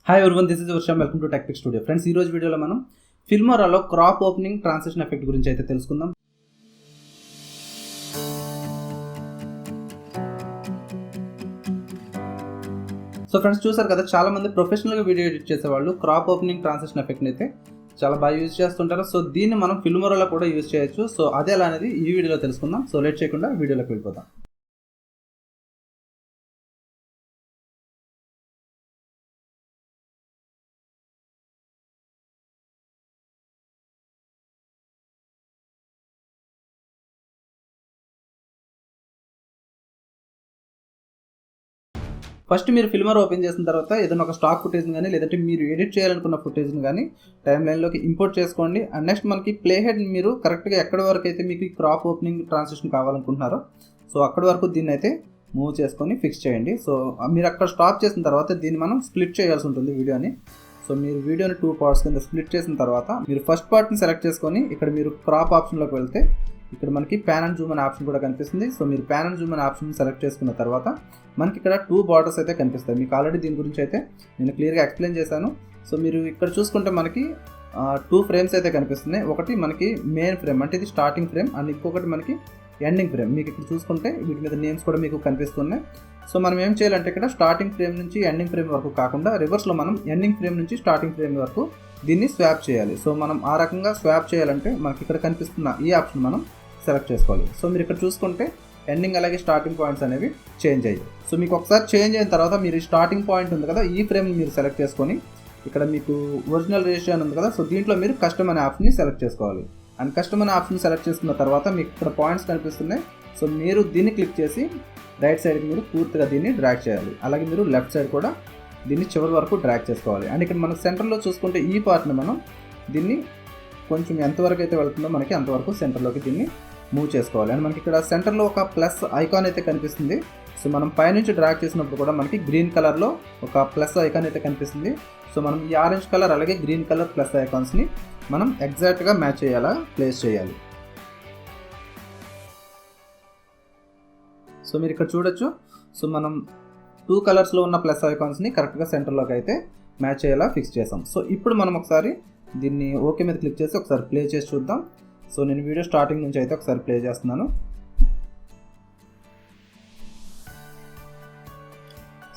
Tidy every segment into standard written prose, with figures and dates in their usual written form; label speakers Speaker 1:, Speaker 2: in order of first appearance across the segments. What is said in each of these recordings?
Speaker 1: Hi everyone, this is వర్షం. Welcome to technique studio. Friends, ఈ రోజు వీడియోలో మనం ఫిల్మోరాలో క్రాప్ ఓపెనింగ్ ట్రాన్సిషన్ ఎఫెక్ట్ గురించి అయితే తెలుసుకుందాం. సో ఫ్రెండ్స్, చూసారు కదా, చాలా మంది ప్రొఫెషనల్గా వీడియో ఎడిట్ చేసేవాళ్ళు క్రాప్ ఓపెనింగ్ ట్రాన్సిషన్ ఎఫెక్ట్ని అయితే చాలా బాగా యూజ్ చేస్తుంటారు. సో దీన్ని మనం ఫిల్మోరాలో కూడా యూజ్ చేయొచ్చు. సో అదే ఎలా అనేది ఈ వీడియోలో తెలుసుకుందాం. సో లేట్ చేయకుండా వీడియోలోకి వెళ్ళిపోదాం. ఫస్ట్ మీరు ఫిల్మర్ ఓపెన్ చేసిన తర్వాత ఏదైనా ఒక స్టాక్ ఫుటేజ్ని కానీ లేదంటే మీరు ఎడిట్ చేయాలనుకున్న ఫుటేజ్ని కానీ టైం లైన్లోకి ఇంపోర్ట్ చేసుకోండి. అండ్ నెక్స్ట్ మనకి ప్లే హెడ్ మీరు కరెక్ట్గా ఎక్కడి వరకు అయితే మీకు క్రాప్ ఓపెనింగ్ ట్రాన్సిషన్ కావాలనుకుంటున్నారో సో అక్కడి వరకు దీన్ని అయితే మూవ్ చేసుకొని ఫిక్స్ చేయండి. సో మీరు అక్కడ స్టాప్ చేసిన తర్వాత దీన్ని మనం స్ప్లిట్ చేయాల్సి ఉంటుంది వీడియోని. సో మీరు వీడియోని 2 పార్ట్స్ కింద స్ప్లిట్ చేసిన తర్వాత మీరు ఫస్ట్ పార్ట్ని సెలెక్ట్ చేసుకొని ఇక్కడ మీరు క్రాప్ ఆప్షన్లోకి వెళ్తే ఇక్కడ మనకి ప్యాన్ అండ్ జూమ్ అనే ఆప్షన్ కూడా కనిపిస్తుంది. సో మీరు ప్యాన్ అండ్ జూమ్ అనే ఆప్షన్ సెలెక్ట్ చేసుకున్న తర్వాత మనకి ఇక్కడ 2 బార్డర్స్ అయితే కనిపిస్తాయి. మీకు ఆల్రెడీ దీని గురించి అయితే నేను క్లియర్గా ఎక్స్ప్లెయిన్ చేశాను. సో మీరు ఇక్కడ చూసుకుంటే మనకి 2 ఫ్రేమ్స్ అయితే కనిపిస్తున్నాయి. ఒకటి మనకి మెయిన్ ఫ్రేమ్, అంటే ఇది స్టార్టింగ్ ఫ్రేమ్, అండ్ ఇంకొకటి మనకి ఎండింగ్ ఫ్రేమ్. మీకు ఇక్కడ చూసుకుంటే వీటి మీద నేమ్స్ కూడా మీకు కనిపిస్తున్నాయి. సో మనం ఏం చేయాలంటే ఇక్కడ స్టార్టింగ్ ఫ్రేమ్ నుంచి ఎండింగ్ ఫ్రేమ్ వరకు కాకుండా రివర్స్లో మనం ఎండింగ్ ఫ్రేమ్ నుంచి స్టార్టింగ్ ఫ్రేమ్ వరకు దీన్ని స్వాప్ చేయాలి. సో మనం ఆ రకంగా స్వాప్ చేయాలంటే మనకి ఇక్కడ కనిపిస్తున్న ఈ ఆప్షన్ మనం సెలెక్ట్ చేసుకోవాలి. సో మీరు ఇక్కడ చూసుకుంటే ఎండింగ్ అలాగే స్టార్టింగ్ పాయింట్స్ అనేవి చేంజ్ అయ్యాయి. సో మీకు ఒకసారి చేంజ్ అయిన తర్వాత మీరు స్టార్టింగ్ పాయింట్ ఉంది కదా, ఈ ఫ్రేమ్ మీరు సెలెక్ట్ చేసుకొని ఇక్కడ మీకు ఒరిజినల్ రేషియో అని ఉంది కదా, సో దీంట్లో మీరు కస్టమ్ అనే ఆప్షన్ని సెలెక్ట్ చేసుకోవాలి. అండ్ కస్టమ్ అనే ఆప్షన్ సెలెక్ట్ చేసుకున్న తర్వాత మీకు ఇక్కడ పాయింట్స్ కనిపిస్తున్నాయి. సో మీరు దీన్ని క్లిక్ చేసి రైట్ సైడ్కి మీరు పూర్తిగా దీన్ని డ్రాగ్ చేయాలి. అలాగే మీరు లెఫ్ట్ సైడ్ కూడా దీన్ని చివరి వరకు డ్రాగ్ చేసుకోవాలి. అండ్ ఇక్కడ మనం సెంటర్లో చూసుకుంటే ఈ పార్ట్ని మనం దీన్ని కొంచెం ఎంతవరకు అయితే వెళ్తుందో మనకి అంతవరకు సెంటర్లోకి దీన్ని మూవ్ చేసుకోవాలి. అండ్ మనకి ఇక్కడ సెంటర్లో ఒక ప్లస్ ఐకాన్ అయితే కనిపిస్తుంది. సో మనం పైనుంచి డ్రాగ్ చేసినప్పుడు కూడా మనకి గ్రీన్ కలర్లో ఒక ప్లస్ ఐకాన్ అయితే కనిపిస్తుంది. సో మనం ఈ ఆరెంజ్ కలర్ అలాగే గ్రీన్ కలర్ ప్లస్ ఐకాన్స్ని మనం ఎగ్జాక్ట్గా మ్యాచ్ అయ్యేలా ప్లేస్ చేయాలి. సో మీరు ఇక్కడ చూడొచ్చు. సో మనం 2 కలర్స్లో ఉన్న ప్లస్ ఐకాన్స్ని కరెక్ట్గా సెంటర్లోకి అయితే మ్యాచ్ అయ్యేలా ఫిక్స్ చేసాం. సో ఇప్పుడు మనం ఒకసారి దీన్ని ఓకే మీద క్లిక్ చేసి ఒకసారి ప్లే చేసి చూద్దాం. సో నేను వీడియో స్టార్టింగ్ నుంచి అయితే ఒకసారి ప్లే చేస్తున్నాను.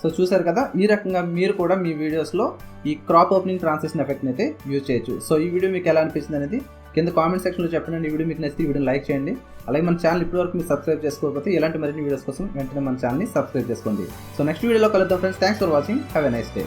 Speaker 1: సో చూసారు కదా, ఈ రకంగా మీరు కూడా మీ వీడియోస్లో ఈ క్రాప్ ఓపెనింగ్ ట్రాన్సిషన్ ఎఫెక్ట్ని అయితే యూజ్ చేయొచ్చు. సో ఈ వీడియో మీకు ఎలా అనిపించింది అనేది కింద కామెంట్ సెక్షన్లో చెప్పండి. ఈ వీడియో మీకు నచ్చితే ఈ వీడియోని లైక్ చేయండి. అలాగే మన ఛానల్ ఇప్పటివరకు మీరు సబ్స్క్రైబ్ చేసుకోకపోతే ఇలాంటి మరిన్ని వీడియోస్ కోసం వెంటనే మన ఛానల్ని సబ్స్క్రైబ్ చేసుకోండి. సో నెక్స్ట్ వీడియోలో కలుద్దాం friends. Thanks for watching. Have a nice day.